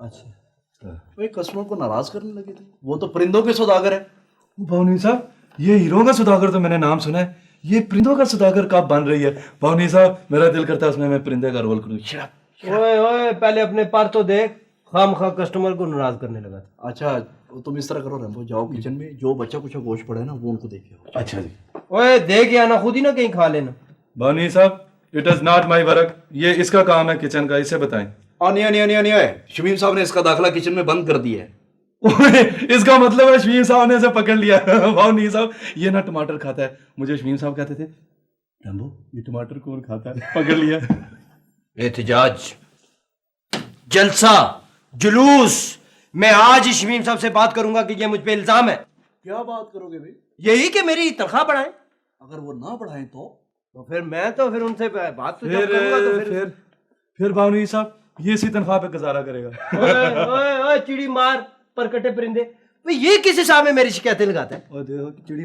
अच्छा भाई, कस्टमर को नाराज करने लगे थे, वो तो परिंदों के सौदागर है। भावनी साहब, ये हीरो का सौदागर तो मैंने नाम सुना है, ये परिंदों का सौदागर कब बन रही है? भावनी साहब, मेरा दिल करता है उसमें मैं परिंदे का रोल करूँ। ओए ओए, पहले अपने पर तो देख, खामखा कस्टमर को नाराज करने लगा था। अच्छा, तुम इस तरह करो रैम्बो, जाओ किचन में, जो बच्चा कुछ गोश्त पड़े ना वो उनको देखे। अच्छा जी। ओए देख या ना, खुद ही ना कहीं खा लेना। भावनी साहब, it is not my work, ये इसका काम है किचन का, इसे बताएं। शमीम साहब ने इसका दाखिला किचन में बंद कर दिया है। ओए, इसका मतलब है शमीम साहब ने इसे पकड़ लिया। भावनी साहब, ये ना टमाटर खाता है, मुझे शमीम साहब कहते थे, रैम्बो ये टमाटर कौन खाता है, पकड़ लिया। एहतजाज, जलसा, जुलूस, मैं आज ही शमीम साहब से बात करूंगा कि ये मुझ पे इल्जाम है। क्या बात करोगे भाई? यही कि मेरी तनख्वाह बढ़ाएं। अगर वो ना बढ़ाएं तो फिर मैं तो फिर उनसे बात तो जब करूंगा तो फिर भावनी साहब ये इसी तनख्वाह पे गुजारा करेगा। ओए ओए ओए, चिड़ी मार पर कटे परिंदे, ये किस हिसाब में मेरी शिकायतें लगाता है? और देखो चिड़ी